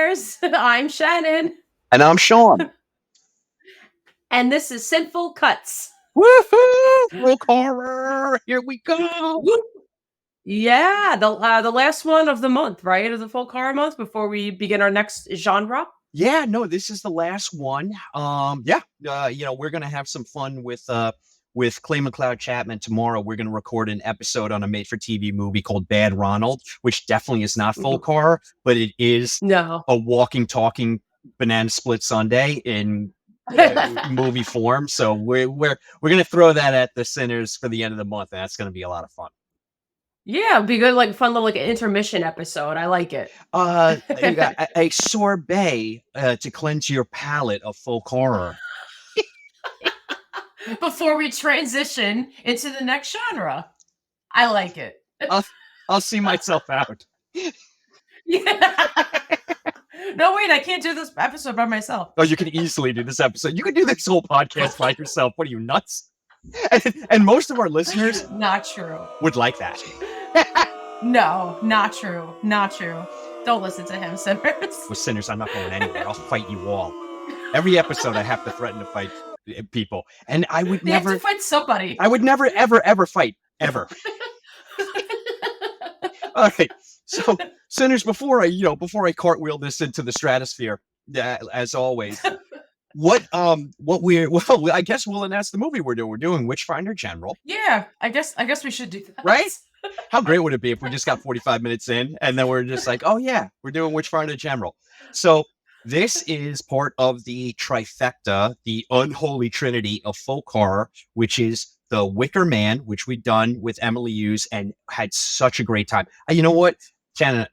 listeners. I'm Shannon, And I'm Sean. and this is Sinful Cuts. Woohoo! Folk horror! Here we go! Yeah, the last one of the month, right? Of the folk horror month before we begin our next genre. Yeah, no, this is the last one. We're gonna have some fun with Clay McLeod Chapman tomorrow. We're gonna record an episode on a made-for-TV movie called Bad Ronald, which definitely is not folk horror, but it is No. a walking, talking banana split sundae in movie form. So we're gonna throw that at the sinners for the end of the month, and that's gonna be a lot of fun. Yeah, it'd be good, like fun little like intermission episode. I like it. A sorbet to cleanse your palate of folk horror. Before we transition into the next genre. I like it. I'll see myself out. Yeah. No, wait, I can't do this episode by myself. Oh, you can easily do this episode. You can do this whole podcast by yourself. What are you, nuts? And most of our listeners Not true. would like that. No, not true. Not true. Don't listen to him, sinners. With sinners, I'm not going anywhere. I'll fight you all. Every episode, I have to threaten to fight people, and I would They never have to fight somebody. I would never, ever fight ever. All right. So, sinners, before I cartwheel this into the stratosphere, as always, I guess we'll announce the movie we're doing. We're doing Witchfinder General. Yeah, I guess we should do that. Right? How great would it be if we just got 45 minutes in and then we're just like, oh yeah, we're doing Witchfinder General. So this is part of the trifecta, the unholy trinity of folk horror, which is The Wicker Man, which we've done with Emily Hughes and had such a great time. You know what, Shannon,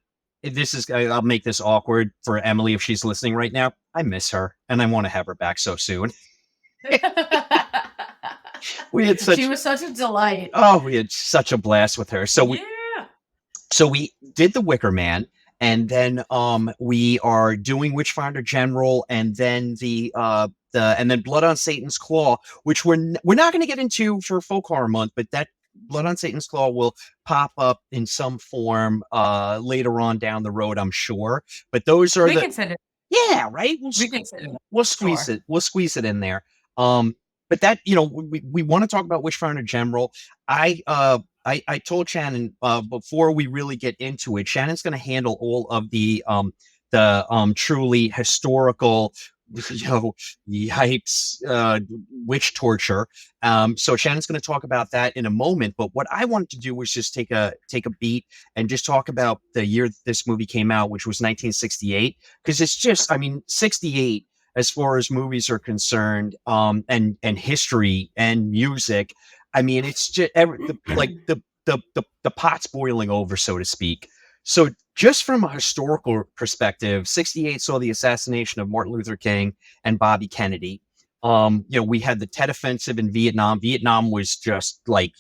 I'll make this awkward for Emily if she's listening right now. I miss her and I want to have her back so soon. She was such a delight. Oh, we had such a blast with her. So we did The Wicker Man, and then we are doing Witchfinder General, and then and then Blood on Satan's Claw, which we're not going to get into for Folk Horror Month, but that Blood on Satan's Claw will pop up in some form later on down the road, I'm sure. But those are yeah, right. We'll squeeze it. We'll squeeze it in there. But that, we want to talk about Witchfinder General. I told Shannon before we really get into it, Shannon's going to handle all of the truly historical, yipes, witch torture. So Shannon's going to talk about that in a moment. But what I wanted to do was just take a beat and just talk about the year this movie came out, which was 1968, because it's just, 68. As far as movies are concerned, and history and music, it's just the pot's boiling over, so to speak. So just from a historical perspective, 68 saw the assassination of Martin Luther King and Bobby Kennedy. We had the Tet Offensive in Vietnam. Vietnam was just like,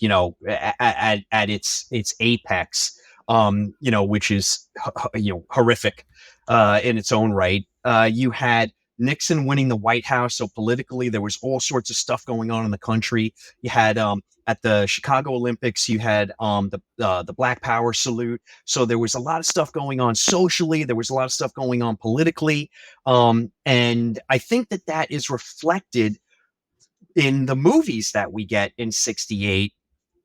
at its apex, which is, horrific in its own right. You had Nixon winning the White House. So politically, there was all sorts of stuff going on in the country. You had at the Chicago Olympics, you had the Black Power salute. So there was a lot of stuff going on socially. There was a lot of stuff going on politically. And I think that is reflected in the movies that we get in 68.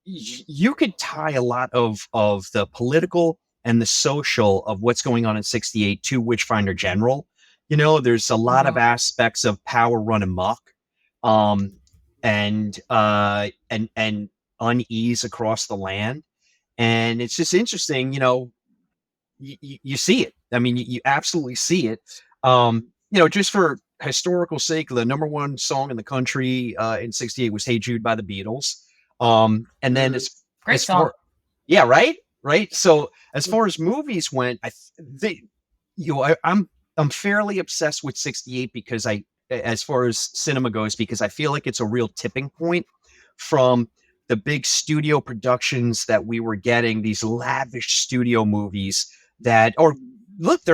You could tie a lot of the political and the social of what's going on in 68 to Witchfinder General. There's a lot of aspects of power run amok, and unease across the land, and it's just interesting. You see it. You absolutely see it. Just for historical sake, the number one song in the country in 68 was "Hey Jude" by the Beatles. And then great song. Yeah, right. So as far as movies went, I'm fairly obsessed with 68 because as far as cinema goes, because I feel like it's a real tipping point from the big studio productions that we were getting, these lavish studio movies they're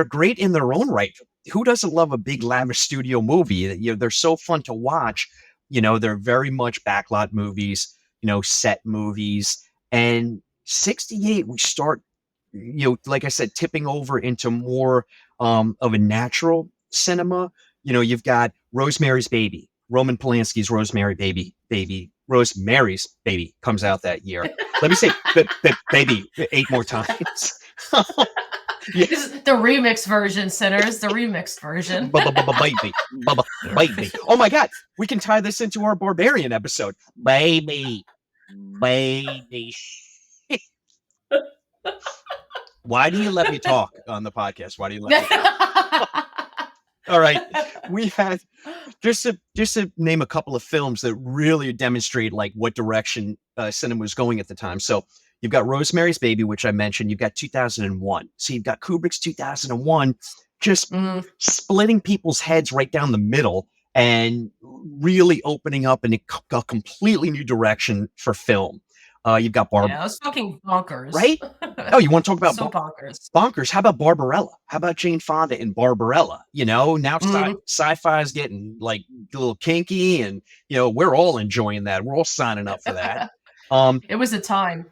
great in their own right. Who doesn't love a big lavish studio movie? They're so fun to watch. They're very much backlot movies, set movies. And 68, we start like I said, tipping over into more of a natural cinema. You've got Rosemary's Baby, Roman Polanski's Rosemary's Baby comes out that year. Let me say baby 8 more times. Yeah. This is the remix version, sinners. The remixed version. Baby, baby. Oh my God, we can tie this into our barbarian episode. Baby, baby. Why do you let me talk on the podcast? Why do you let me talk? All right, we had just to name a couple of films that really demonstrate like what direction cinema was going at the time. So you've got Rosemary's Baby, which I mentioned. You've got 2001. So you've got Kubrick's 2001, just splitting people's heads right down the middle and really opening up a completely new direction for film. You've got Yeah, it was fucking bonkers. Right? Oh, you want to talk about so bonkers? Bonkers. How about Barbarella? How about Jane Fonda in Barbarella? Now sci-fi is getting like a little kinky, and we're all enjoying that. We're all signing up for that. It was a time.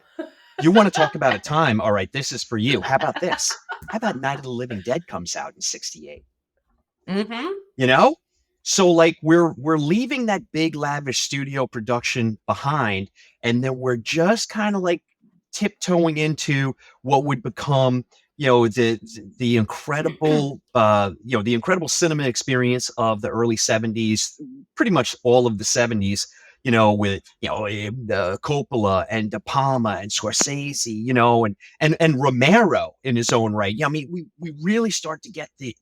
You want to talk about a time? All right, this is for you. How about this? How about Night of the Living Dead comes out in '68? So like we're leaving that big lavish studio production behind, and then we're just kind of like tiptoeing into what would become the incredible the incredible cinema experience of the early 70s, pretty much all of the 70s, with Coppola and De Palma and Scorsese, and Romero in his own right. I mean, we really start to get the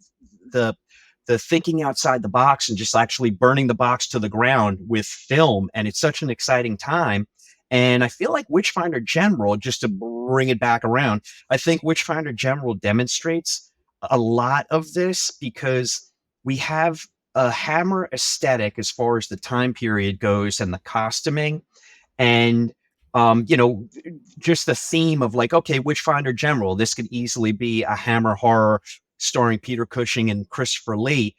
thinking outside the box and just actually burning the box to the ground with film. And it's such an exciting time. And I feel like Witchfinder General, just to bring it back around, I think Witchfinder General demonstrates a lot of this because we have a Hammer aesthetic as far as the time period goes and the costuming. And just the theme of like, okay, Witchfinder General, this could easily be a Hammer horror starring Peter Cushing and Christopher Lee,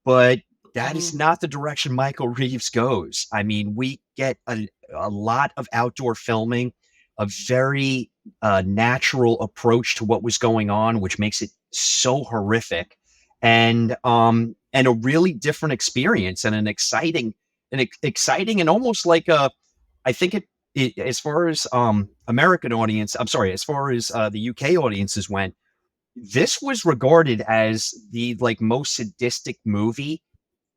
but that is not the direction Michael Reeves goes. I mean, we get a lot of outdoor filming, a very natural approach to what was going on, which makes it so horrific, and a really different experience and an exciting and almost like I think it as far as American audience, I'm sorry, as far as the UK audiences went, this was regarded as the like most sadistic movie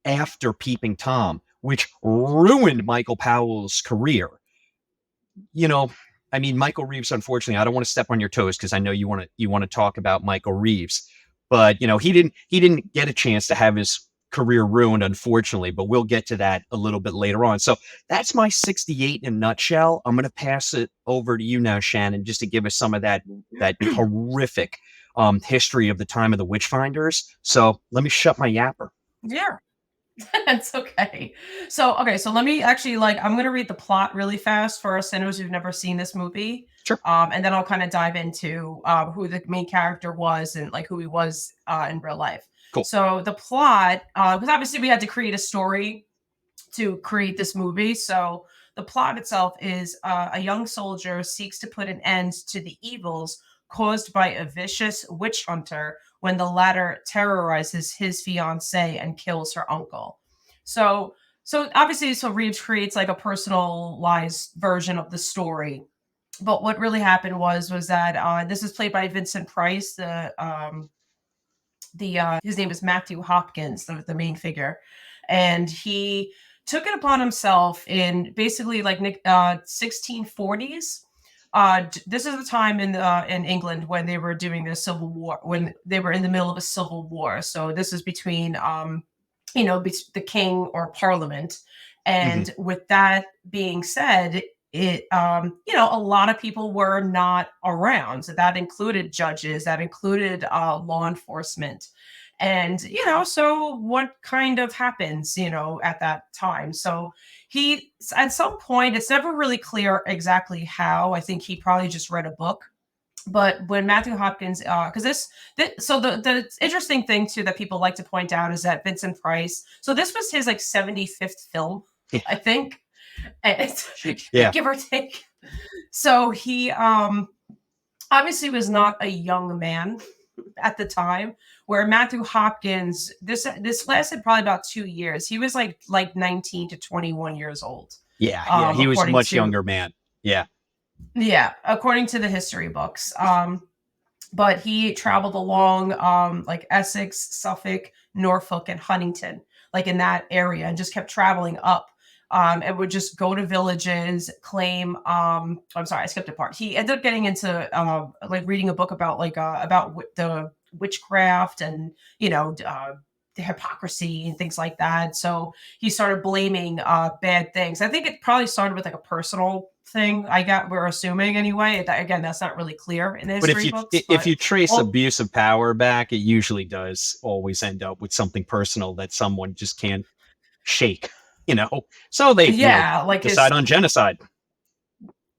after Peeping Tom, which ruined Michael Powell's career. I mean, Michael Reeves, unfortunately, I don't want to step on your toes because I know you want to talk about Michael Reeves, but he didn't get a chance to have his career ruined, unfortunately, but we'll get to that a little bit later on. So that's my 68 in a nutshell. I'm going to pass it over to you now, Shannon, just to give us some of that horrific history of the time of the Witchfinders. So let me shut my yapper. Yeah. It's okay. So let me actually I'm going to read the plot really fast for our sinners who've never seen this movie. Sure. And then I'll kind of dive into who the main character was and like who he was in real life. Cool. So the plot, because obviously we had to create a story to create this movie. So the plot itself is a young soldier seeks to put an end to the evils caused by a vicious witch hunter when the latter terrorizes his fiancée and kills her uncle. So obviously, Reeves creates like a personalized version of the story. But what really happened was that this is played by Vincent Price. His name is Matthew Hopkins, the main figure, and he took it upon himself in basically like 1640s. This is the time in England when they were doing the Civil War, when they were in the middle of a civil war. So this is between, the king or parliament. And with that being said, it, a lot of people were not around. So that included judges, that included law enforcement. And, so what kind of happens, at that time? So he, at some point, it's never really clear exactly how. I think he probably just read a book. But when Matthew Hopkins, because the interesting thing too that people like to point out is that Vincent Price. So this was his like 75th film, I think, give or take. So he obviously was not a young man at the time. Where Matthew Hopkins, this lasted probably about 2 years. He was like 19 to 21 years old. Yeah, yeah, he was a According much to younger man. Yeah, according to the history books. But he traveled along like Essex, Suffolk, Norfolk, and Huntington, like in that area, and just kept traveling up. And would just go to villages, claim. I'm sorry, I skipped a part. He ended up getting into like reading a book about the witchcraft and the hypocrisy and things like that. So he started blaming bad things. I think it probably started with like a personal thing. We're assuming anyway. Again, that's not really clear in the but history books. if But you trace well, abuse of power back, it usually does always end up with something personal that someone just can't shake. So they yeah, like decide his on genocide.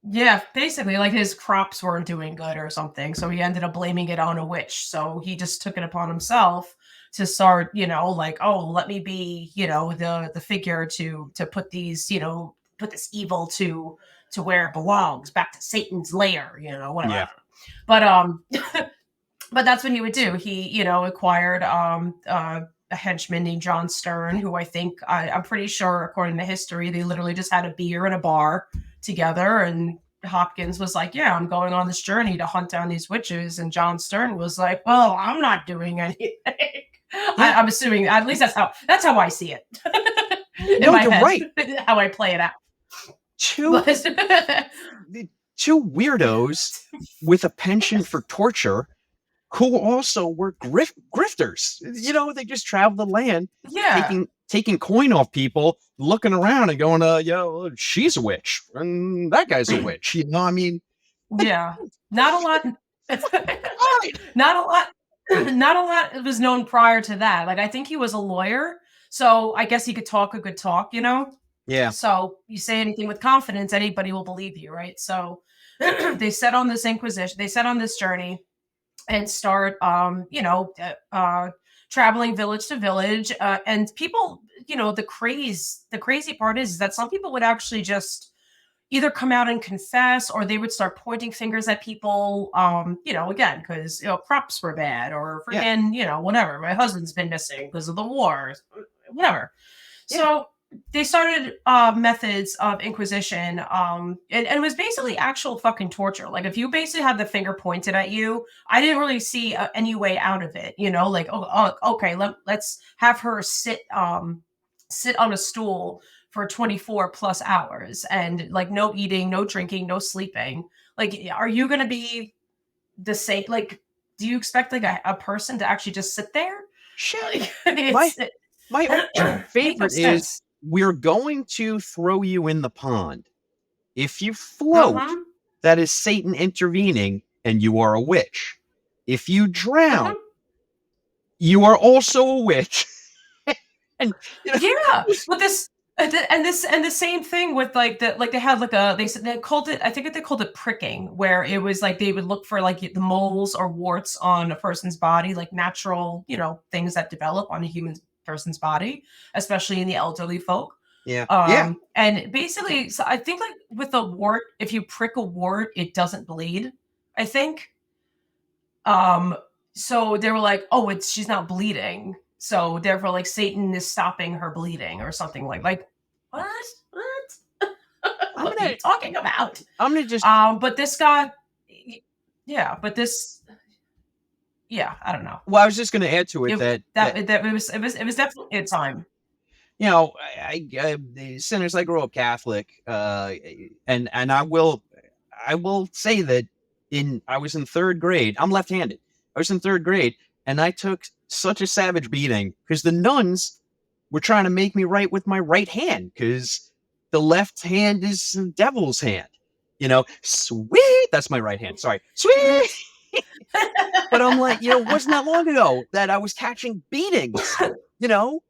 yeah, basically like his crops weren't doing good or something. So he ended up blaming it on a witch. So he just took it upon himself to start, like, oh, let me be, the figure to put these, put this evil to where it belongs, back to Satan's lair, whatever. Yeah, But but that's what he would do. He, acquired a henchman named John Stern, who I'm pretty sure, according to history, they literally just had a beer in a bar together. And Hopkins was like, "Yeah, I'm going on this journey to hunt down these witches." And John Stern was like, "Well, I'm not doing anything." yeah. I'm assuming, at least that's how I see it in No, my you're head, right. how I play it out. Two But two weirdos with a penchant for torture who also were grifters. They just travel the land, yeah, taking coin off people, looking around and going, she's a witch and that guy's a witch. I mean, yeah, not a lot. all right. Not a lot. Not a lot was known prior to that. Like I think he was a lawyer, so I guess he could talk a good talk. Yeah, So you say anything with confidence, anybody will believe you, right? So they set on this inquisition. They set on this journey and start, traveling village to village. And people, the crazy part is that some people would actually just either come out and confess, or they would start pointing fingers at people, again, because crops were bad, or yeah, freaking, whatever, my husband's been missing because of the war, whatever. yeah. So they started methods of inquisition, and it was basically actual fucking torture. Like if you basically had the finger pointed at you, I didn't really see any way out of it, like, okay, let's have her sit on a stool for 24 plus hours, and like no eating, no drinking, no sleeping. Like, are you going to be the same? Like, do you expect like a person to actually just sit there? Shit. Like, My it's my all-time make no favorite is sense. we're going to throw you in the pond. If you float, Uh-huh. that is Satan intervening and you are a witch. If you drown, Uh-huh. you are also a witch. and you know, Yeah, with this and the same thing with like they had like they called it, I think they called it pricking, where it was like they would look for like the moles or warts on a person's body, like natural, things that develop on a human person's body, especially in the elderly folk. yeah, yeah. And basically, so I think like with a wart, if you prick a wart, it doesn't bleed, I think. Um, so they were like, "Oh, she's not bleeding, so therefore, like Satan is stopping her bleeding or something like what? What? I'm What are you gonna talking about?" I'm gonna just But this guy, yeah, but this, yeah, I don't know. well, I was just gonna add to it It that it was definitely a time. sinners. I grew up Catholic, and I will say that I was in third grade. I'm left-handed. I was in third grade, and I took such a savage beating because the nuns were trying to make me write with my right hand because the left hand is the devil's hand. Sweet. That's my right hand. Sorry, sweet. But I'm like, wasn't that long ago that I was catching beatings? You know,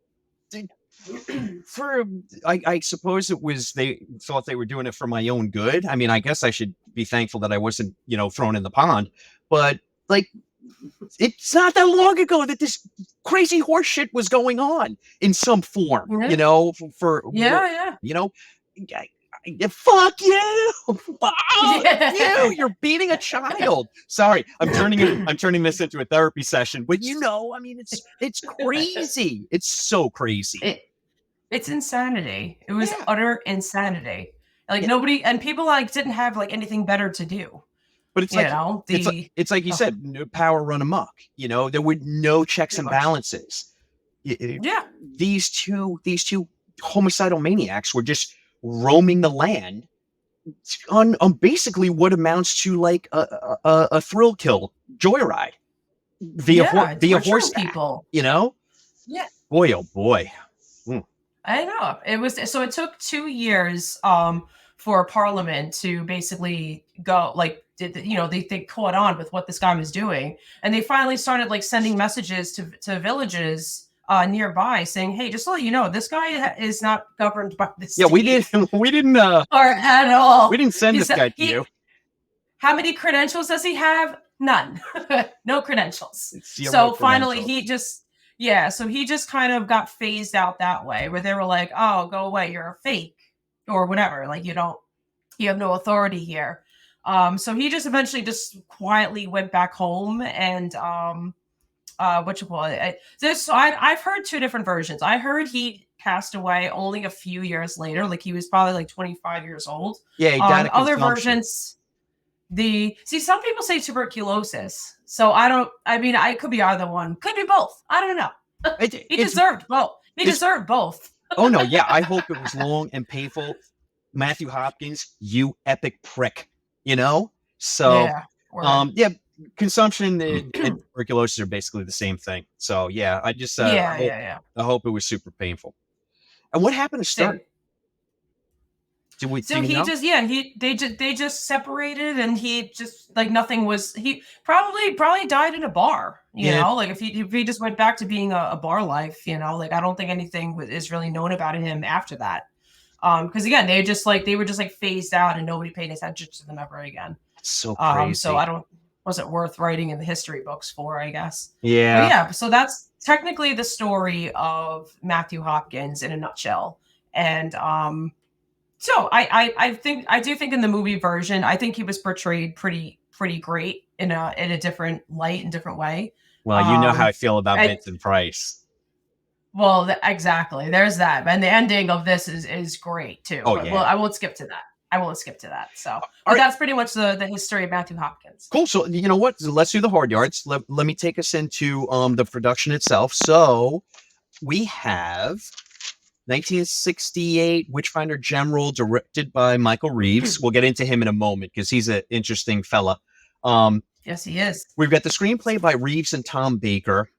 for I suppose it was they thought they were doing it for my own good. I mean, I guess I should be thankful that I wasn't, thrown in the pond. But like, it's not that long ago that this crazy horse shit was going on in some form. Yeah, For yeah, yeah. you know, Fuck you! Fuck Yeah. you're beating a child. Sorry, I'm turning this into a therapy session, but I mean, it's crazy. It's so crazy. it it's insanity. It was Yeah, utter insanity. Like yeah. nobody and people like didn't have like anything better to do. But it's You like know it's like the it's like you oh, said, no power run amok. There were no checks pretty and much. balances. Yeah, These two homicidal maniacs were just roaming the land on basically what amounts to like a thrill kill joyride yeah, via torturing horseback. people. You know, Yeah, boy, oh boy. Mm. I know. It was so it took 2 years for Parliament to basically go like they caught on with what this guy was doing, and they finally started like sending messages to villages nearby saying, "Hey, just to let you know, this guy is not governed by the Yeah, we state didn't or at we all." didn't send He this said guy to he you. how many credentials does he have? None. No credentials. It's zero So finally credentials. he just yeah, so he just kind of got phased out that way where they were like, "Oh, go away, you're a fake." Or whatever. Like you have no authority here. So he just eventually just quietly went back home and what you call it? I've heard two different versions. I heard he passed away only a few years later, like he was probably like 25 years old. Yeah, he died of Other consumption. versions, the see, some people say tuberculosis. So I don't. I mean, I could be either one. Could be both. I don't know. It, He it's deserved both. He it's deserved both. oh no, yeah. I hope it was long and painful. Matthew Hopkins, you epic prick. You know. So, Yeah. Word. yeah, consumption and tuberculosis are basically the same thing. So yeah, I just Yeah. Yeah. Yeah. I hope it was super painful. And what happened to Same. Stern? Do So you he know? just yeah they just separated and he just like nothing was he probably died in a bar, Yeah, like if he just went back to being a bar life, like I don't think anything is really known about him after that, because again they were just like phased out and nobody paid attention to them ever again. it's so So crazy. I don't wasn't worth writing in the history books for, I guess. But Yeah. yeah, so that's technically the story of Matthew Hopkins in a nutshell. And so I do think in the movie version, I think he was portrayed pretty great in a different light and different way. Well, you know how I Um, feel about I, Vincent Price. well, exactly. There's that, and the ending of this is great too. Oh But well, yeah. I won't skip to that. I won't skip to that. So, All but right. that's pretty much the history of Matthew Hopkins. Cool. So you know what? Let's do the hard yards. Let me take us into the production itself. So we have 1968 Witchfinder General, directed by Michael Reeves. We'll get into him in a moment because he's an interesting fella. Um, Yes, he is. we've got the screenplay by Reeves and Tom Baker,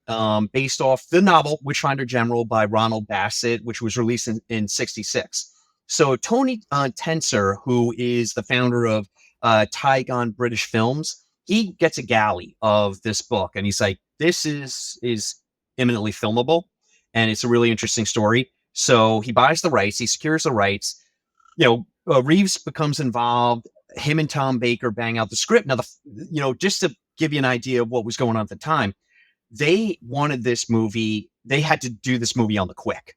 based off the novel Witchfinder General by Ronald Bassett, which was released in 66. So Tony Tenser, who is the founder of Tygon British Films, he gets a galley of this book, and he's like, "This is imminently filmable, and it's a really interesting story." So he buys the rights, he secures the rights. Reeves becomes involved. Him and Tom Baker bang out the script. Now, just to give you an idea of what was going on at the time, they wanted this movie. They had to do this movie on the quick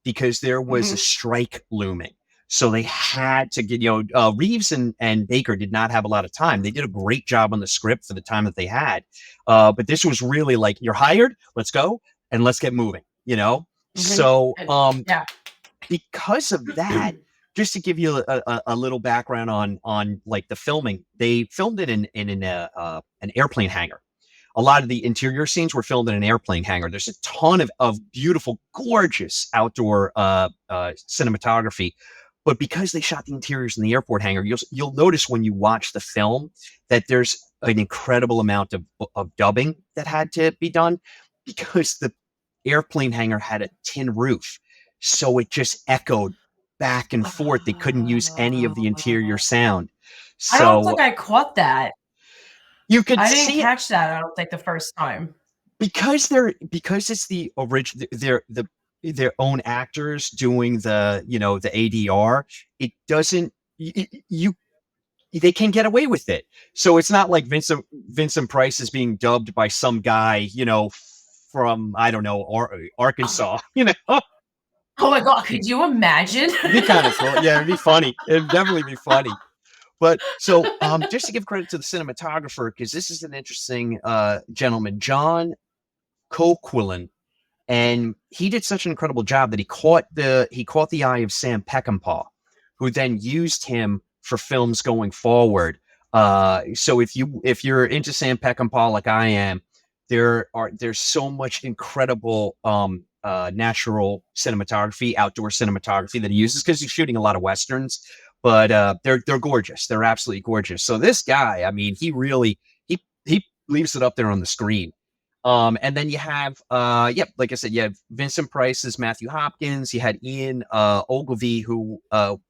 because there was a Mhm. strike looming. So they had to get, Reeves and Baker did not have a lot of time. They did a great job on the script for the time that they had. But this was really like, you're hired, let's go, and let's get moving. Mhm. So And yeah. because of that, just to give you a little background on like the filming, they filmed it in an airplane hangar. A lot of the interior scenes were filmed in an airplane hangar. There's a ton of beautiful, gorgeous outdoor cinematography. But because they shot the interiors in the airport hangar, you'll notice when you watch the film that there's an incredible amount of dubbing that had to be done because the airplane hangar had a tin roof. So it just echoed back and forth. They couldn't use any of the interior sound. I don't So think I caught that. you could I didn't see it catch that, I don't think, the first time. because it's the original their own actors doing the ADR. It doesn't you they can get away with it. So it's not like Vincent Price is being dubbed by some guy, from I don't know, Arkansas, Oh my god, could you imagine? It'd be kind of cool. Yeah, it'd be funny. It'd definitely be funny. But so, just to give credit to the cinematographer, because this is an interesting gentleman, John Coquelin, and he did such an incredible job that he caught the eye of Sam Peckinpah, who then used him for films going forward. So if you're into Sam Peckinpah like I am, there's so much incredible natural cinematography, outdoor cinematography that he uses because he's shooting a lot of westerns. But they're gorgeous. They're absolutely gorgeous. So this guy, I mean, he leaves it up there on the screen. And then you have, yep, like I said, you have Vincent Price as Matthew Hopkins. You had Ian Ogilvy, who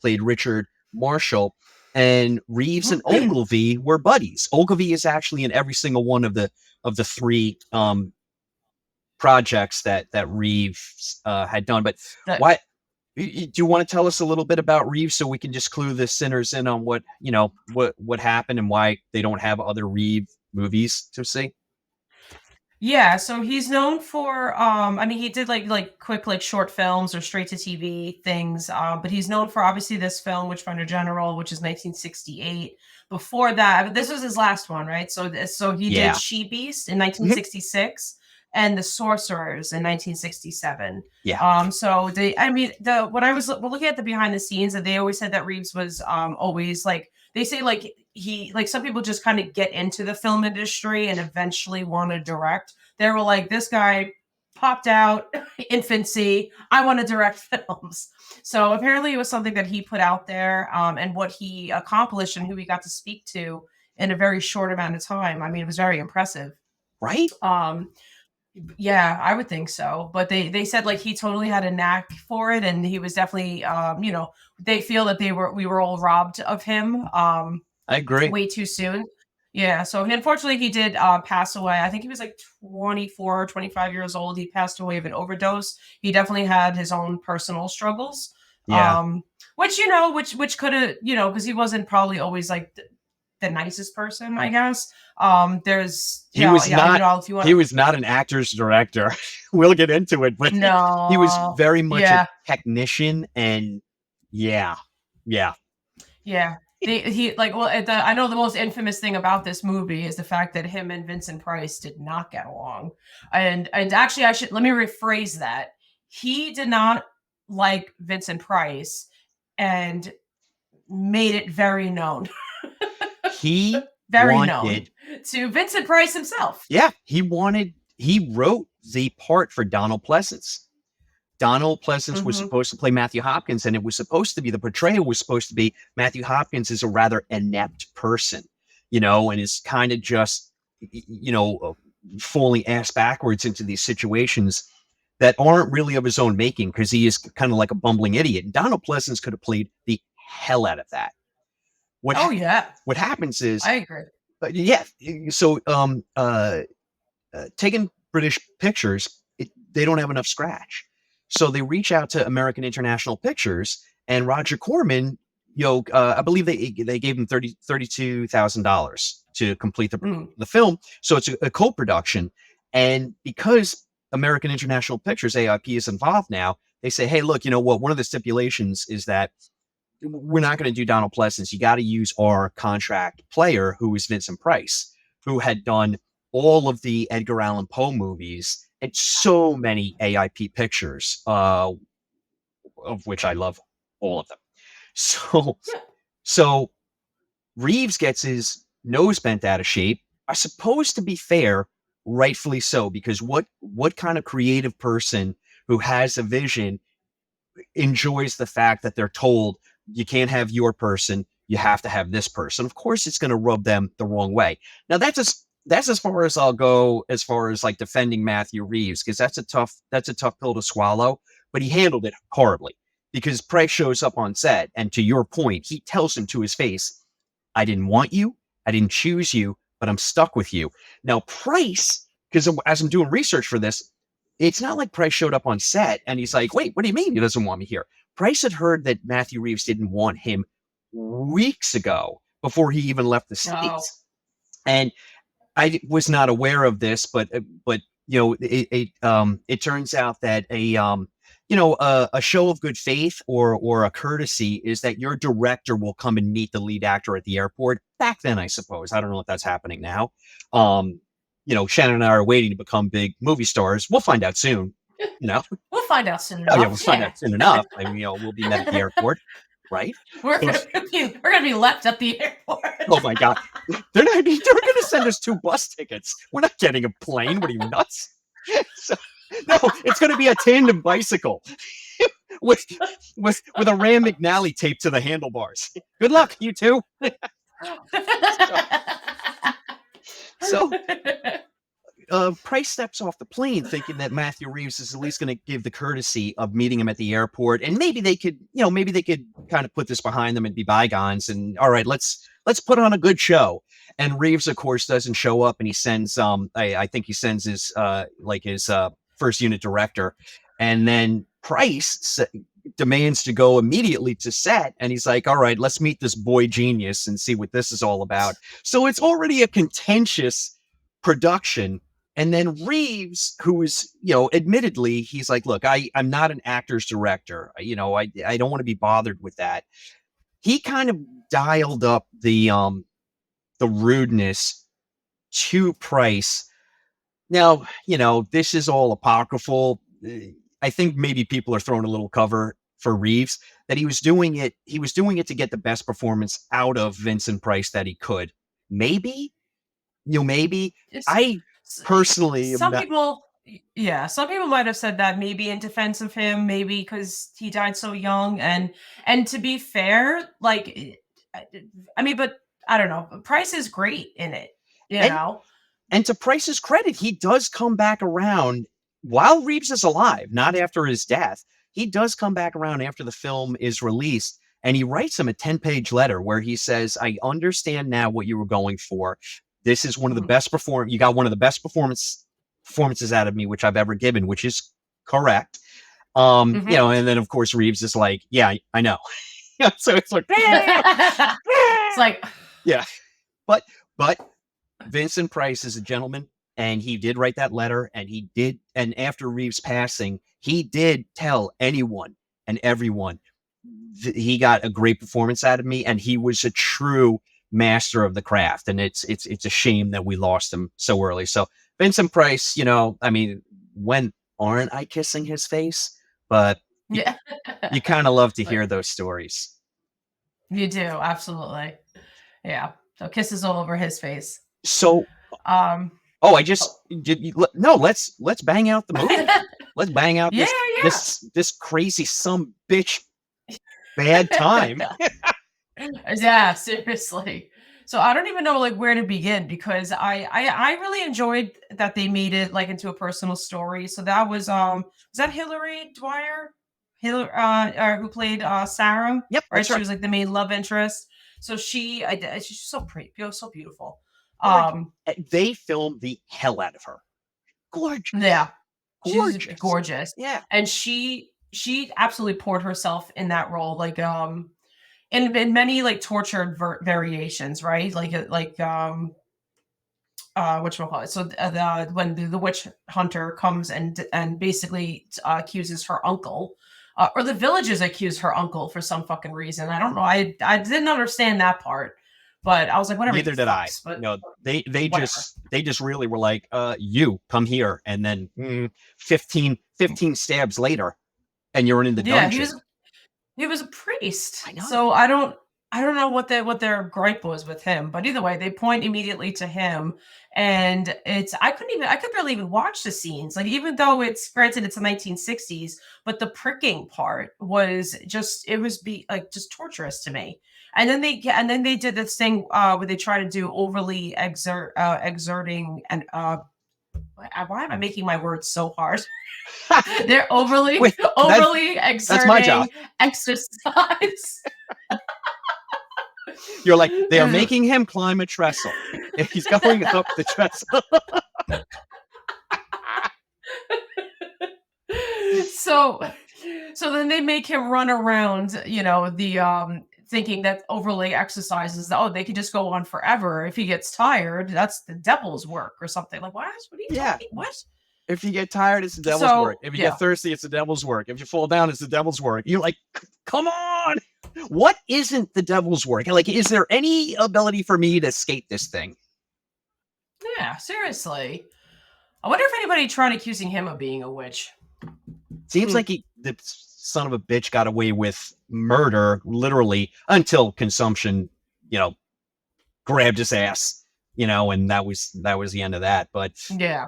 played Richard Marshall, and Reeves and Ogilvy were buddies. Ogilvy is actually in every single one of the three projects that Reeves had done. But That- why? Do you want to tell us a little bit about Reeves so we can just clue the sinners in on what happened and why they don't have other Reeves movies to see? Yeah, so he's known for I mean he did like quick like short films or straight to TV things, but he's known for obviously this film Witchfinder General, which is 1968. Before that, this was his last one, right? So he did Yeah. She Beast in Mhm. 1966 and The Sorcerers in 1967. Yeah. So they I mean the when I was looking at the behind the scenes, that they always said that Reeves was always like, they say like he like some people just kind of get into the film industry and eventually want to direct. They were like, this guy popped out infancy, I want to direct films. So apparently it was something that he put out there, and what he accomplished and who he got to speak to in a very short amount of time. I mean, it was very impressive. Right? um yeah, I would think so. But they said like he totally had a knack for it, and he was definitely they feel that we were all robbed of him I agree. way too soon. Yeah, so unfortunately he did pass away. I think he was like 24 or 25 years old. He passed away of an overdose. He definitely had his own personal struggles. Yeah. Which which could have, because he wasn't probably always like the nicest person, I guess. There's He was yeah, not if you want he was not an actor's director. We'll get into it, but he was no. very much a Yeah. technician and yeah. Yeah. Yeah. He like well I know the most infamous thing about this movie is the fact that him and Vincent Price did not get along. And actually I should let me rephrase that. He did not like Vincent Price and made it very known. He Very known wanted to Vincent Price himself. yeah, he wrote the part for Donald Pleasance. Donald Pleasance was Mhm. supposed to play Matthew Hopkins, and it was supposed to be the portrayal was supposed to be Matthew Hopkins is a rather inept person, and is kind of just, falling ass backwards into these situations that aren't really of his own making because he is kind of like a bumbling idiot. And Donald Pleasance could have played the hell out of that. What Oh ha- yeah. what happens is, I agree. yeah. So taking British pictures, they don't have enough scratch. So they reach out to American International Pictures and Roger Corman. I believe they gave him $32,000 to complete Mm. the film. So it's a co-production, and because American International Pictures (AIP) is involved now, they say, hey, look, you know what? One of the stipulations is that we're not going to do Donald Pleasance. You got to use our contract player, who is Vincent Price, who had done all of the Edgar Allan Poe movies and so many AIP pictures, of which I love all of them. So, Yeah. so Reeves gets his nose bent out of shape. I suppose, to be fair, rightfully so, because what kind of creative person who has a vision enjoys the fact that they're told you can't have your person, you have to have this person? Of course, it's going to rub them the wrong way. Now, that's as far as I'll go as far as like defending Matthew Reeves, because that's a tough pill to swallow. But he handled it horribly because Price shows up on set, and to your point, he tells him to his face, "I didn't want you, I didn't choose you, but I'm stuck with you." Now, Price, because as I'm doing research for this, it's not like Price showed up on set and he's like, wait, what do you mean he doesn't want me here? Price had heard that Matthew Reeves didn't want him weeks ago before he even left the Oh. States. And I was not aware of this, but it turns out that a show of good faith or a courtesy is that your director will come and meet the lead actor at the airport. Back then, I suppose. I don't know if that's happening now. Shannon and I are waiting to become big movie stars. We'll find out soon. You know, We'll find out soon oh yeah, we'll enough. find Yeah. out soon enough. I mean, we'll be met at the airport, right? we're So, gonna we're gonna be left at the airport. oh my god, they're not. They're going to send us 2 bus tickets. We're not getting a plane. What are you nuts? So, no, it's going to be a tandem bicycle with a Rand McNally taped to the handlebars. Good luck, you two. So Price steps off the plane thinking that Matthew Reeves is at least going to give the courtesy of meeting him at the airport, and maybe they could kind of put this behind them and be bygones. And all right, let's put on a good show. And Reeves, of course, doesn't show up, and he sends I think he sends his first unit director, and then Price demands to go immediately to set, and he's like, all right, let's meet this boy genius and see what this is all about. So it's already a contentious production. And then Reeves, who is, admittedly, he's like, look, I'm not an actor's director. I don't want to be bothered with that. He kind of dialed up the rudeness to Price. Now, this is all apocryphal. I think maybe people are throwing a little cover for Reeves, that he was doing it to get the best performance out of Vincent Price that he could. Maybe. I personally, some people might have said that maybe in defense of him, maybe because he died so young, and to be fair, like, I mean, but I don't know, Price is great in it, and to Price's credit, he does come back around while Reeves is alive, not after his death. He does come back around after the film is released, and he writes him a 10-page letter where he says, I understand now what you were going for. This is one of the best you got one of the best performances out of me, which I've ever given, which is correct. And then of course Reeves is like, yeah, I know. So it's like, it's like, yeah, but Vincent Price is a gentleman, and he did write that letter, and after Reeves' passing, he did tell anyone and everyone he got a great performance out of me, and he was a true master of the craft. And it's a shame that we lost him so early. So Vincent Price, I mean, when aren't I kissing his face? But yeah, you kind of love to hear those stories. You do, absolutely. Yeah. So kisses all over his face. So let's bang out the movie. Let's bang out this crazy some bitch bad time. Yeah, seriously. So I don't even know where to begin, because I really enjoyed that they made it into a personal story. So that was that Hilary Dwyer, who played Sarah? Yep, right. She was the main love interest. So she's so pretty, so beautiful. They filmed the hell out of her. Gorgeous. Yeah, gorgeous. She's gorgeous. Yeah, and she absolutely poured herself in that role. In many tortured variations, right? Whatchamacallit? So when the witch hunter comes and basically accuses her uncle, or the villagers accuse her uncle for some fucking reason. I don't know. I didn't understand that part, but I was like, whatever. Neither did I. But no, they just really were like, you come here, and then 15 stabs later, and you're in the dungeon. He was a priest. I know. So I don't know what their gripe was with him, but either way, they point immediately to him, and I could barely even watch the scenes. Even though it's granted it's the 1960s, but the pricking part was just just torturous to me. And then they did this thing where they try to do overly exerting and why am I making my words so hard? They're overly exerting that's my job. Exercise. You're like, they are making him climb a trestle. He's going up the trestle. So then they make him run around, the thinking that overly exercises, they could just go on forever. If he gets tired, that's the devil's work or something. What are you talking? What? If you get tired, it's the devil's work. So If you get yeah. thirsty, it's the devil's work. If you fall down, it's the devil's work. You're like, come on. What isn't the devil's work? Like, is there any ability for me to skate this thing? Yeah, seriously. I wonder if anybody tried accusing him of being a witch. Seems like the son of a bitch got away with murder, literally, until consumption, grabbed his ass, and that was the end of that. But Yeah.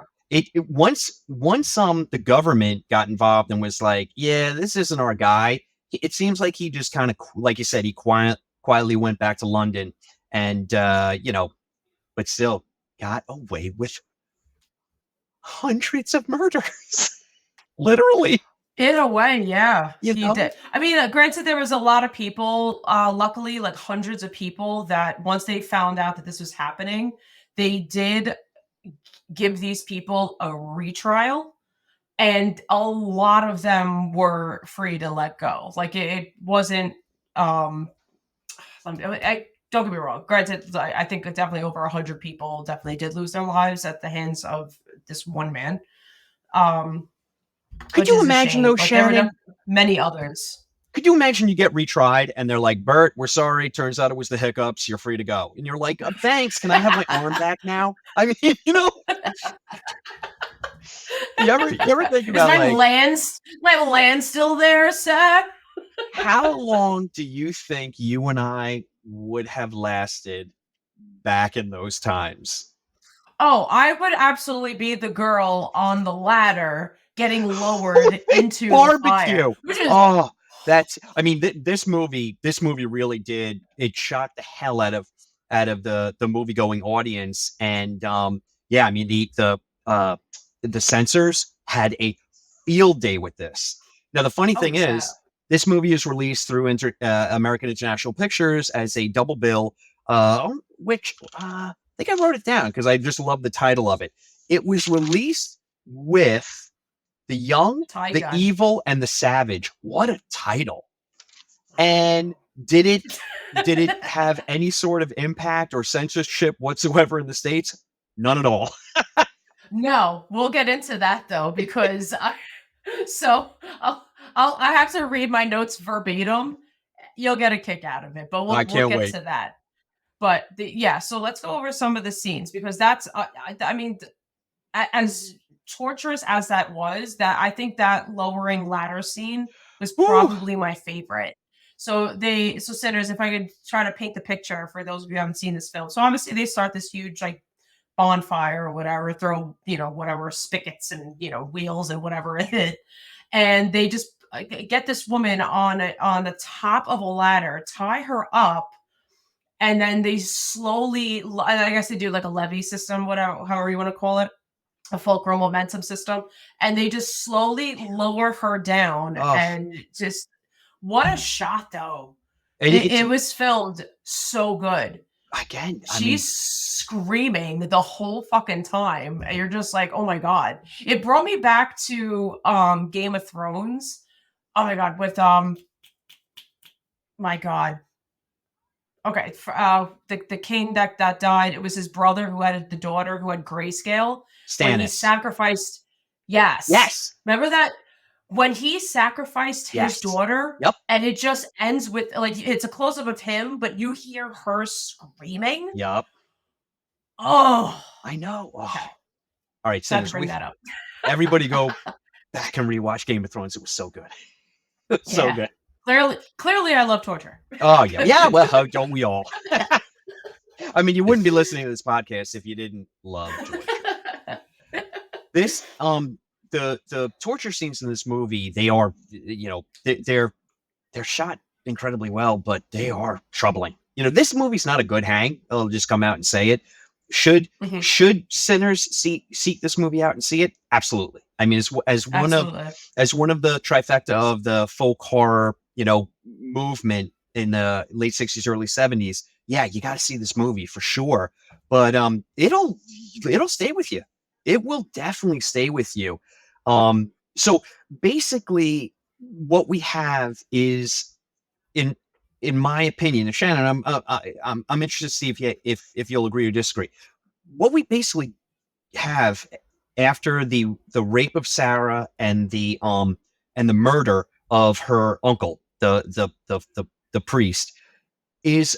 Once the government got involved and was like, yeah, this isn't our guy. It seems like he just kind of, like you said, he quietly went back to London, and but still got away with hundreds of murders, literally. In a way, yeah, You he know, did. I mean, granted, there was a lot of people, luckily, like hundreds of people, that once they found out that this was happening, they did give these people a retrial, and a lot of them were free to let go. Like it wasn't. Don't get me wrong. Granted, I think definitely over 100 people definitely did lose their lives at the hands of this one man. could Which you is a imagine shame. though, Like there were Shannon? many others. Could you imagine you get retried and they're like, Bert, we're sorry. Turns out it was the hiccups. You're free to go. And you're like, thanks. Can I have my arm back now? I mean, you ever think Is about like, my land still there, sir? how long do you think you and I would have lasted back in those times? Oh, I would absolutely be the girl on the ladder getting lowered into the fire. Barbecue. Which is Oh, I mean, this movie really did. It shot the hell out of the movie going audience. And yeah, I mean, the censors had a field day with this. Now, the funny thing yeah. is, this movie is released through American International Pictures as a double bill, which I think I wrote it down because I just love the title of it. It was released with The Young, Tie the gun. Evil, and the Savage. What a title. And did it have any sort of impact or censorship whatsoever in the States? None at all. No, we'll get into that though, because I have to read my notes verbatim. You'll get a kick out of it, but I we'll can't get wait. to that. But yeah, so let's go over some of the scenes, because that's I mean, as torturous as that was, that I think that lowering ladder scene was Whew. probably my favorite. So sinners, if I could try to paint the picture for those of you who haven't seen this film. So obviously they start this huge like bonfire or whatever, throw, whatever spigots and, wheels and whatever in it. And they just get this woman on the top of a ladder, tie her up, and then they slowly, I guess they do like a levee system, whatever, however you want to call it, a fulcrum momentum system, and they just slowly lower her down. Oh. And just, what a shot though. It was filmed so good. Again, she's screaming the whole fucking time, and you're just like, oh my god. It brought me back to Game of Thrones. Oh my god, with my god. Okay, the king that died, it was his brother who had the daughter who had grayscale. Stannis. When he sacrificed. Yes. Remember that? When he sacrificed his daughter, yep, and it just ends with like, it's a close-up of him, but you hear her screaming. Yep. Oh, I know. Oh. Okay. All right, so bring that up. Everybody go back and rewatch Game of Thrones. It was so good. So good. Clearly, I love torture. Oh yeah. Well, don't we all? I mean, you wouldn't be listening to this podcast if you didn't love torture. This the torture scenes in this movie, they are, they're shot incredibly well, but they are troubling. This movie's not a good hang. I'll just come out and say it. Should sinners seek this movie out and see it? Absolutely. I mean, as one of the trifecta of the folk horror, movement in the late 60s, early 70s. Yeah, you got to see this movie for sure. But it'll stay with you. It will definitely stay with you. So basically, what we have is, in my opinion, and Shannon, I'm interested to see if you'll agree or disagree. What we basically have after the rape of Sarah and the murder of her uncle, the priest, is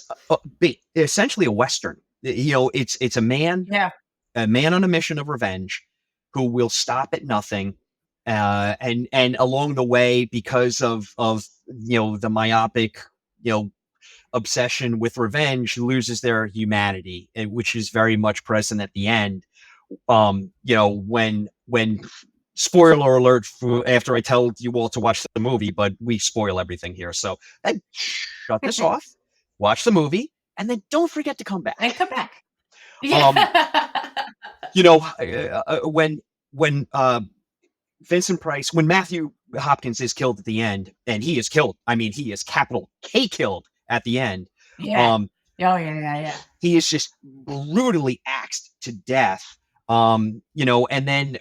essentially a Western. It's Yeah. a man on a mission of revenge who will stop at nothing, and along the way, because of the myopic you know obsession with revenge, loses their humanity, which is very much present at the end. When spoiler alert after I tell you all to watch the movie, but we spoil everything here. So shut this off, watch the movie, and then don't forget to come And back. come back. Um, Yeah. when Vincent Price, when Matthew Hopkins is killed at the end, and he is killed, I mean, he is capital K killed at the end. Yeah. Um, Oh yeah. he is just brutally axed to death. And then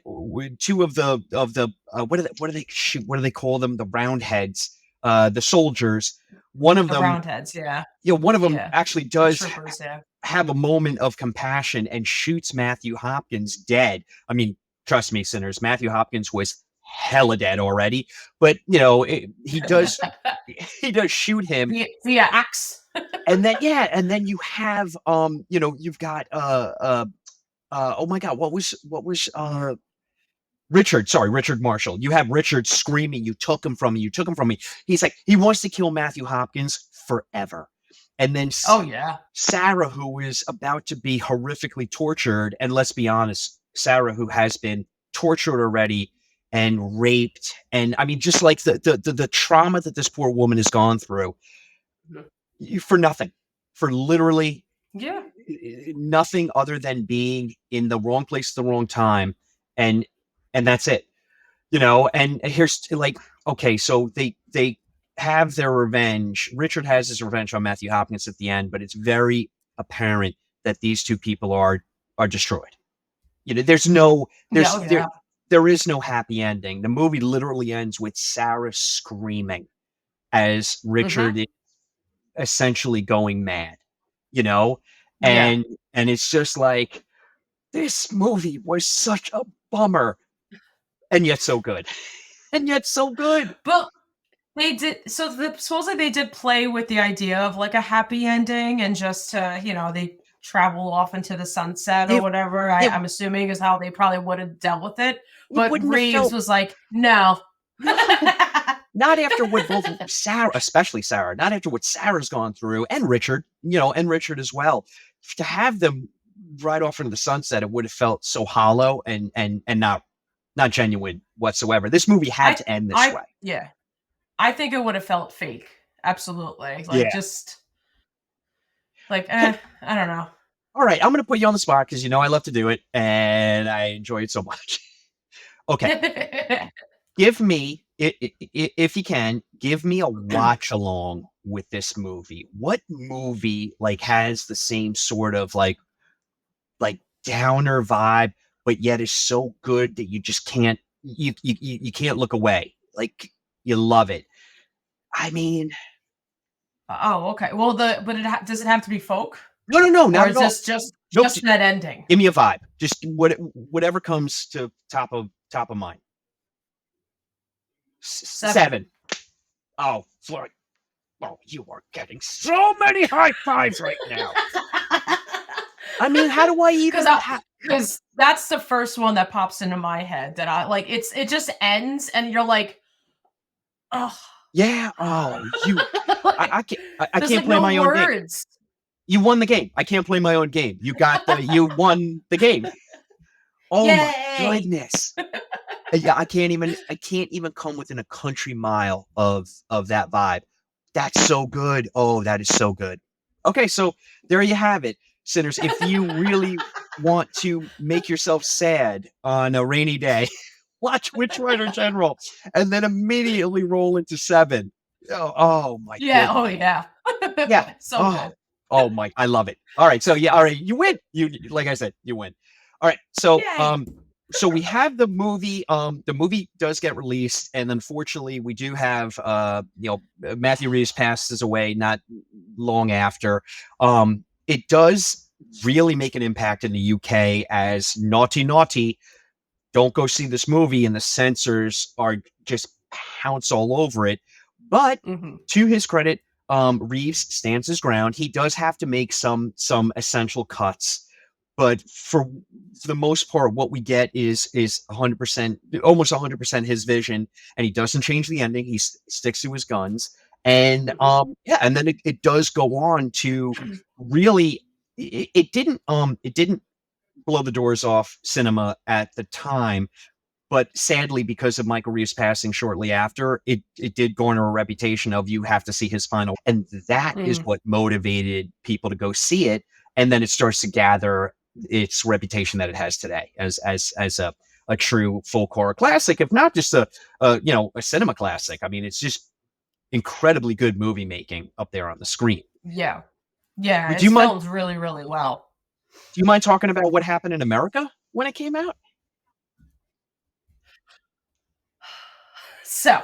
two of the what do they call them? The Roundheads, the soldiers. One of The them, Roundheads. Yeah. one of them Yeah. actually The does troopers. Yeah. have a moment of compassion and shoots Matthew Hopkins dead. I mean, trust me, sinners, Matthew Hopkins was hella dead already, but he does shoot him. Via axe. And then you have you've got oh my god, what was Richard Marshall. You have Richard screaming, "You took him from me! You took him from me!" He's like, he wants to kill Matthew Hopkins forever. And then Oh yeah. Sarah, who is about to be horrifically tortured, and let's be honest, Sarah, who has been tortured already and raped, and I mean, just like the trauma that this poor woman has gone through, for nothing, for literally Yeah. nothing other than being in the wrong place at the wrong time, and that's it. And here's like, okay, so they have their revenge. Richard has his revenge on Matthew Hopkins at the end, but it's very apparent that these two people are destroyed. There's no Yeah. Oh, yeah. there is no happy ending. The movie literally ends with Sarah screaming as Richard is essentially going mad, Yeah. and it's just like, this movie was such a bummer, and yet so good. And yet so good. But they did. So supposedly they did play with the idea of like a happy ending, and just they travel off into the sunset or It, whatever. it, I'm assuming is how they probably would have dealt with it. it But wouldn't have Reeves felt was like, no. not after what both Sarah, especially Sarah, not after what Sarah's gone through, and Richard, and Richard as well. To have them right off into the sunset, it would have felt so hollow and not genuine whatsoever. This movie had to end this way. Yeah. I think it would have felt fake. Absolutely. Like, Yeah. just like, I don't know. All right, I'm going to put you on the spot because I love to do it and I enjoy it so much. Okay. Give me, if you can, give me a watch along with this movie. What movie has the same sort of like downer vibe, but yet is so good that you just can't you can't look away. Like, you love it. I mean, Oh, okay. Well, does it have to be folk? no, not Or at is all. this just Nope. that ending? Give me a vibe. Just whatever comes to top of mind. 7. Oh, Floyd. Oh, you are getting so many high fives right now. I mean, how do I even? Because that's the first one that pops into my head that I like. It just ends, and you're like, oh yeah. Oh, you. I can't play no my own game. words. You won the game. I can't play my own game. You won the game. Oh, Yay! my goodness. Yeah, I can't even come within a country mile of that vibe. That's so good. Oh, that is so good. Okay, so there you have it, sinners. If you really want to make yourself sad on a rainy day, watch Witchfinder General and then immediately roll into 7. Oh my Yeah. goodness. Oh yeah. Yeah. So good. Oh my, I love it. All right, so yeah, all right, you win. You, like I said, you win. All right, so Yay. so we have the movie. The movie does get released, and unfortunately, we do have Matthew Reeves passes away not long after. It does really make an impact in the UK as Naughty Naughty don't go see this movie, and the censors are just pounce all over it. But Mm-hmm. to his credit, Reeves stands his ground. He does have to make some essential cuts, but for the most part, what we get is 100%, almost 100% his vision, and he doesn't change the ending. He sticks to his guns, and Mm-hmm. yeah, and then it does go on to really. It didn't blow the doors off cinema at the time, but sadly, because of Michael Reeves passing shortly after, it did garner a reputation of you have to see his final, and that is Mm. what motivated people to go see it, and then it starts to gather its reputation that it has today as a true folk horror classic, if not just a cinema classic. I mean, it's just incredibly good movie making up there on the screen. Yeah. Yeah, Do you it's mind? filmed really, really well. Do you mind talking about what happened in America when it came out? So,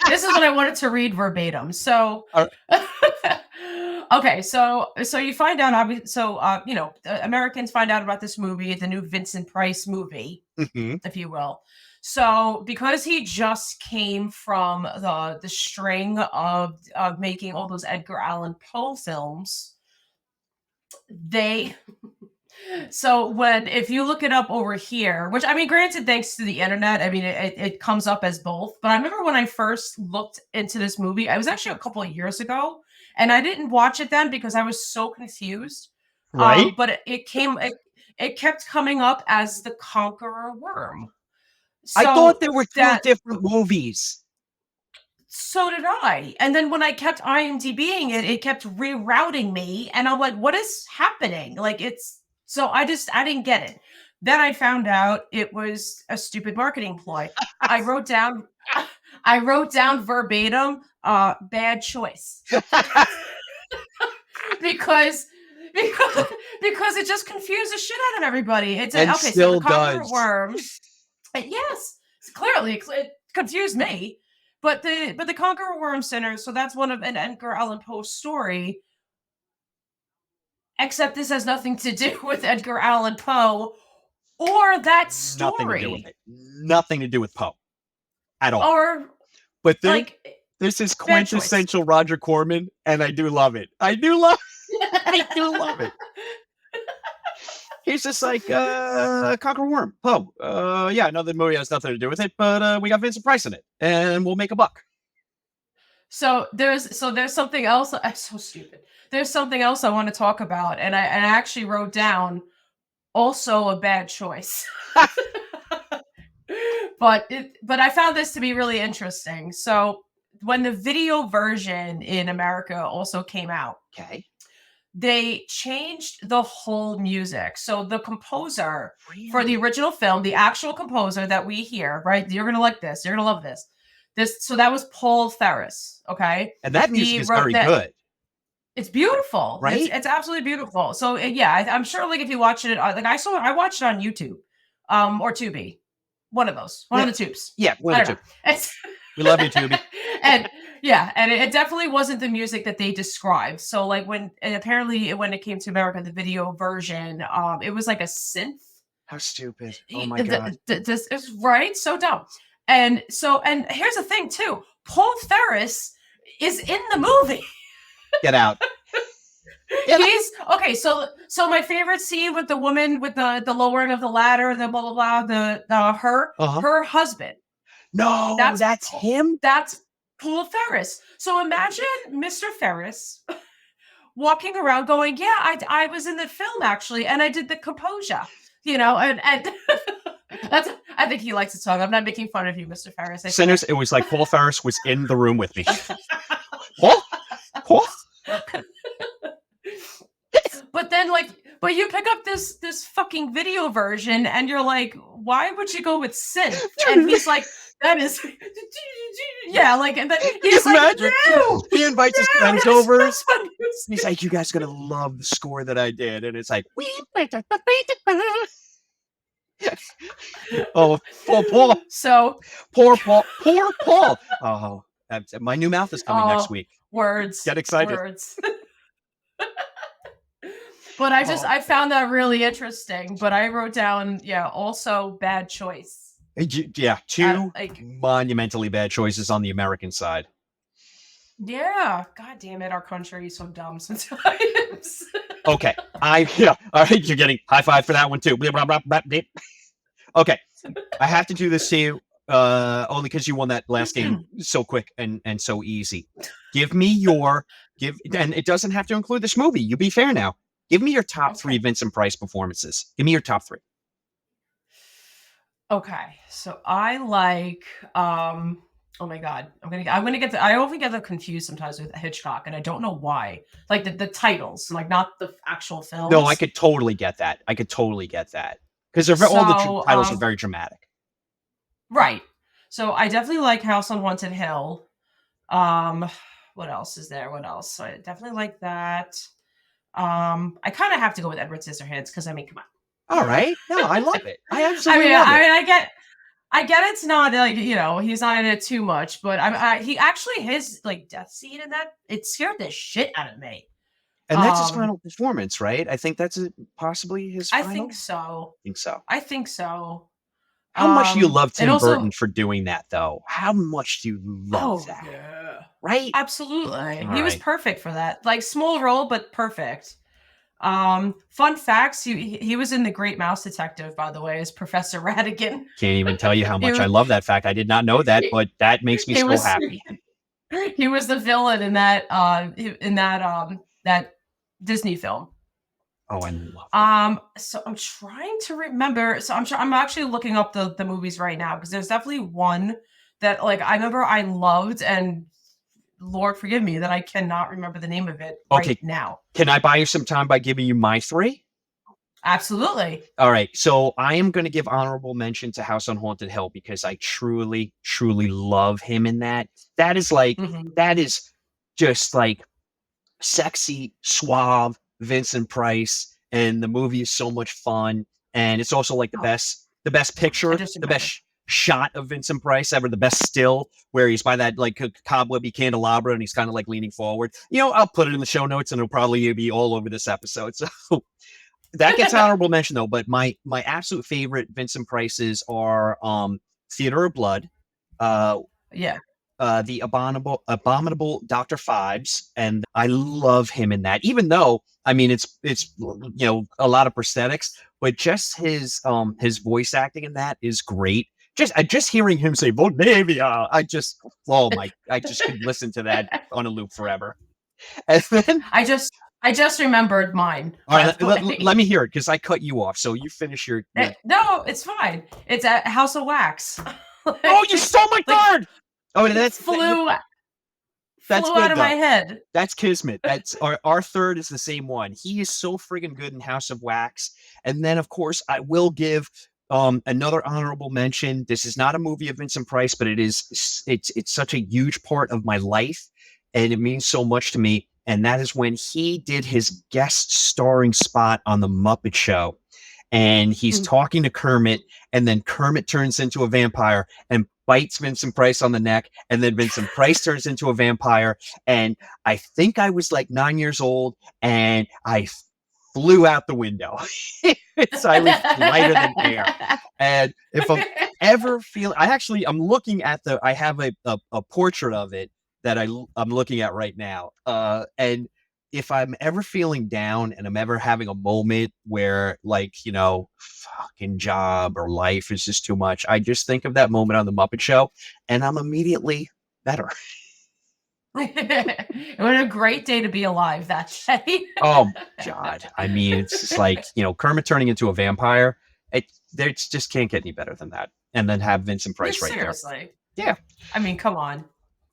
this is what I wanted to read verbatim. So, Uh, okay, so you find out, so Americans find out about this movie, the new Vincent Price movie, mhm. if you will. So, because he just came from the string of making all those Edgar Allan Poe films, they so when if you look it up over here, which I mean, granted, thanks to the internet, I mean it comes up as both. But I remember when I first looked into this movie, I was actually a couple of years ago, and I didn't watch it then because I was so confused. Right? But it kept coming up as the Conqueror Worm. I thought So there were two that different movies. so did I. And then when I kept IMDbing it, it kept rerouting me. And I'm like, what is happening? Like, it's so I didn't get it. Then I found out it was a stupid marketing ploy. I wrote down, I wrote down verbatim, bad choice. because, because, because it just confused the shit out of everybody. It's And okay. So the still Conqueror does. Worm, yes, clearly it confused me. But the Conqueror Worm Center, so that's one of an Edgar Allan Poe story. Except this has nothing to do with Edgar Allan Poe or that Nothing to do with story. it. Nothing to do with Poe at all. Or But then like this is bad choice. quintessential Roger Corman, and I do love it. I do love I do love it. He's just like Conquer Worm, Poe. Yeah, another movie has nothing to do with it, but we got Vincent Price in it, and we'll make a buck. So there's something else. I'm so stupid. There's something else I want to talk about, and I actually wrote down also a bad choice. but I found this to be really interesting. So when the video version in America also came out, Okay. they changed the whole music. So the composer for the Really? original film, the actual composer that we hear, right? You're gonna like this. You're gonna love this. So that was Paul Ferris. Okay, And that music he is wrote very that. good, It's beautiful. right? It's absolutely beautiful. So yeah, I'm sure like if you watch it, like I watched it on YouTube, or Tubi, one of those, one Yeah. of the tubes. Yeah, I don't know. It's we love you, Tubi. and yeah, and it definitely wasn't the music that they described. So like apparently when it came to America, the video version, it was like a synth. How stupid! Oh my god! This is right, so dumb. And here's the thing too. Paul Ferris is in the movie. Get out! He's okay. So my favorite scene with the woman with the lowering of the ladder, the blah blah blah, the her husband. No, that's him. That's Paul Ferris. So imagine Mr. Ferris walking around going, "Yeah, I was in the film actually, and I did the composure." You know, and that's I think he likes to talk. I'm not making fun of you, Mr. Ferris. Sinners, it was like Paul Ferris was in the room with me. What? What? But then but you pick up this fucking video version and you're like, why would you go with synth? And he's like, that is yeah, like, and then he's like, no, he invites his friends that's over. not what you He's like, you guys gonna love the score that I did, and it's like, oh, poor Paul, So poor Paul. Oh, my new mouth is coming next week. Words. Get excited. Words. But Oh, I found that really interesting. But I wrote down, yeah, also bad choice. yeah, two Like, monumentally bad choices on the American side. yeah, god damn it, our country is so dumb sometimes. Okay, yeah, all right, you're getting high five for that one too. Okay, I have to do this to you, only because you won that last game so quick and so easy. Give me your and it doesn't have to include this movie. You be fair now. Give me your top three Okay. Vincent Price performances. Give me your top three. Okay. So I like oh my god. I'm gonna get I often get them confused sometimes with Hitchcock, and I don't know why. Like the titles, like not the actual No, I films. could totally get that. I could totally get that because all the So titles are very dramatic. right. So I definitely like House on Haunted Hill. Um what else is there? What else? So I definitely like that. I kind of have to go with Edward Scissorhands because I mean, come All on. right, no, I love it. I I absolutely mean, love it. I get it's not like he's not in it too much, but he actually his like death scene in that it scared the shit out of me. And that's his Um, final performance, right? I think that's possibly his I final. think so. I think so. I think so. How much do you love And Tim also, Burton for doing that, though? How much do you love oh that? yeah, Right? absolutely, All he was right. perfect for that. Like small role, but perfect. Fun facts: he was in The Great Mouse Detective, by the way, as Professor Radigan. Can't even tell you how he much I was love that fact. I did not know that, but that makes me he so was happy. he was the villain in that Disney film. Oh, I love it. So I'm trying to remember. So I'm actually looking up the movies right now because there's definitely one that like I remember I loved, and Lord forgive me that I cannot remember the name of it right Okay. now. Can I buy you some time by giving you my three? Absolutely. All right. So I am going to give honorable mention to House on Haunted Hill because I truly, truly love him in that. That is like, Mhm. that is just like sexy, suave Vincent Price, and the movie is so much fun. And it's also like Oh, the best I picture, just the remembered. best shot of Vincent Price ever, the best still where he's by that like cobwebby candelabra and he's kind of like leaning forward. I'll put it in the show notes and it'll probably be all over this episode. So that gets honorable mention though. But my absolute favorite Vincent Prices are Theater of Blood, uh, Yeah. the abominable Dr. Fives, and I love him in that. Even though I mean it's a lot of prosthetics, but just his voice acting in that is great. Just hearing him say Volnavia, I just could listen to that on a loop forever. And then I just remembered mine, all by right, the way. let me hear it because I cut you off. So you finish your. No, it's fine. It's at House of Wax. Oh, you stole my like third. Oh, flew that's flew out good of my though. head. That's Kismet. That's our third is the same one. He is so friggin' good in House of Wax. And then of course I will give another honorable mention. This is not a movie of Vincent Price, but it's such a huge part of my life and it means so much to me. And that is when he did his guest starring spot on the Muppet Show. And he's talking to Kermit, and then Kermit turns into a vampire and bites Vincent Price on the neck, and then Vincent Price turns into a vampire. And I think I was like 9 years old, and I flew out the window. So I was lighter than air. And if I'm ever feeling, I'm looking at I have a portrait of it that I'm looking at right now. And if I'm ever feeling down and I'm ever having a moment where like, fucking job or life is just too much, I just think of that moment on the Muppet Show and I'm immediately better. What a great day to be alive that day. Oh God. I mean, it's just like, Kermit turning into a vampire. They just can't get any better than that. And then have Vincent Yeah, Price right there. seriously. Yeah. I mean, come on.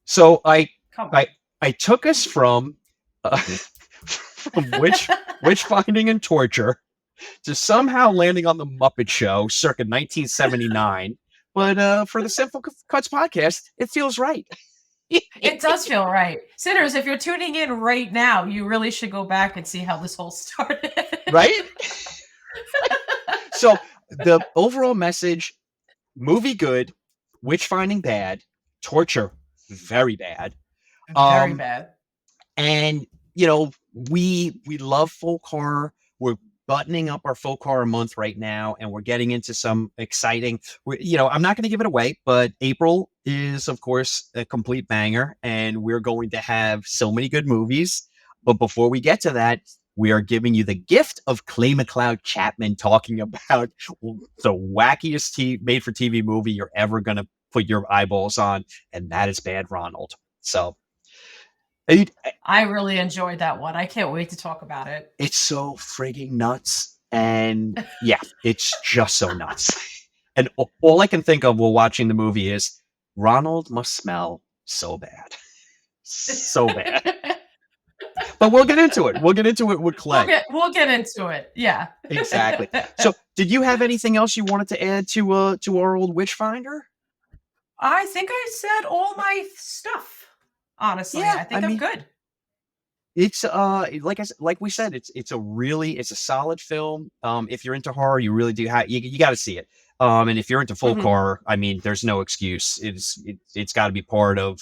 So Come I on. I took us from from witch finding and torture to somehow landing on the Muppet Show circa 1979. But for the Simple Cuts podcast, it feels right. It does feel right. Sinners, if you're tuning in right now, you really should go back and see how this whole started. Right? So the overall message, movie good, witch finding bad, torture very bad. Very Um bad. and we love folk horror. we're buttoning up our folk horror month right now, and we're getting into some exciting. I'm not going to give it away, but April is, of course, a complete banger, and we're going to have so many good movies. But before we get to that, we are giving you the gift of Clay McLeod Chapman talking about the wackiest made-for-TV movie you're ever going to put your eyeballs on, and that is Bad Ronald. So I really enjoyed that one. I can't wait to talk about it. it's so frigging nuts. And yeah, it's just so nuts. And all I can think of while watching the movie is Ronald must smell so bad. So bad. But we'll get into it. We'll get into it with Clay. We'll get into it. Yeah. Exactly. So did you have anything else you wanted to add to our old Witchfinder? I think I said all my stuff. Honestly, Yeah, I think I'm good. It's like we said, it's a solid film. If you're into horror, you really do you got to see it. And if you're into folk horror, I mean, there's no excuse. It's got to be part of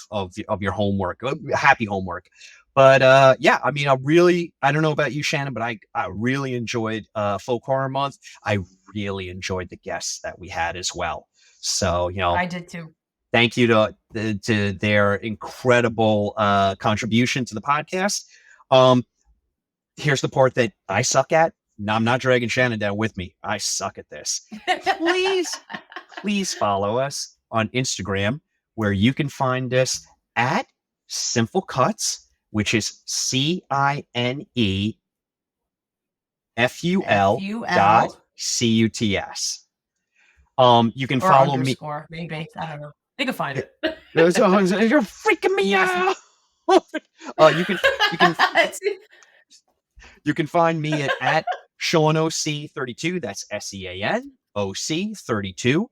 your homework, happy homework. But yeah, I mean, I don't know about you, Shannon, but I really enjoyed Folk Horror Month. I really enjoyed the guests that we had as well. So I did too. Thank you to their incredible contribution to the podcast. Here's the part that I suck at. No, I'm not dragging Shannon down with me. I suck at this. Please follow us on Instagram, where you can find us at Simple Cuts, which is CINEFUL.CUTS. You can follow me. Maybe. I don't know. You can find it. You're freaking me out. You can find me at SeanOC32. That's SeanOC32.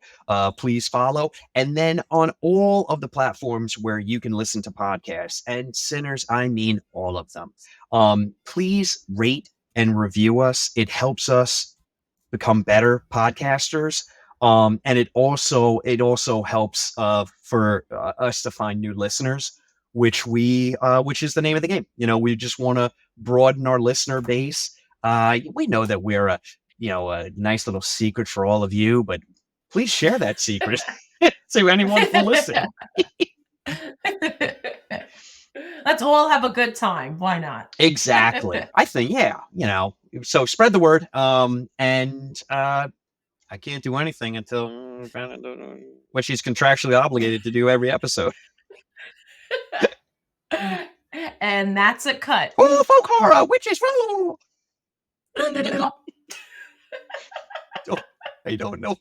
Please follow. And then on all of the platforms where you can listen to podcasts, and sinners, I mean all of them. Please rate and review us. It helps us become better podcasters. And it also helps for us to find new listeners, which is the name of the game. We just want to broaden our listener base. We know that we're a nice little secret for all of you, but please share that secret to anyone who listens. Let's all have a good time. Why not? Exactly. I think, yeah, so spread the word. And I can't do anything until what she's contractually obligated to do every episode. And that's a cut. Oh, folk horror, witches rule. I don't know.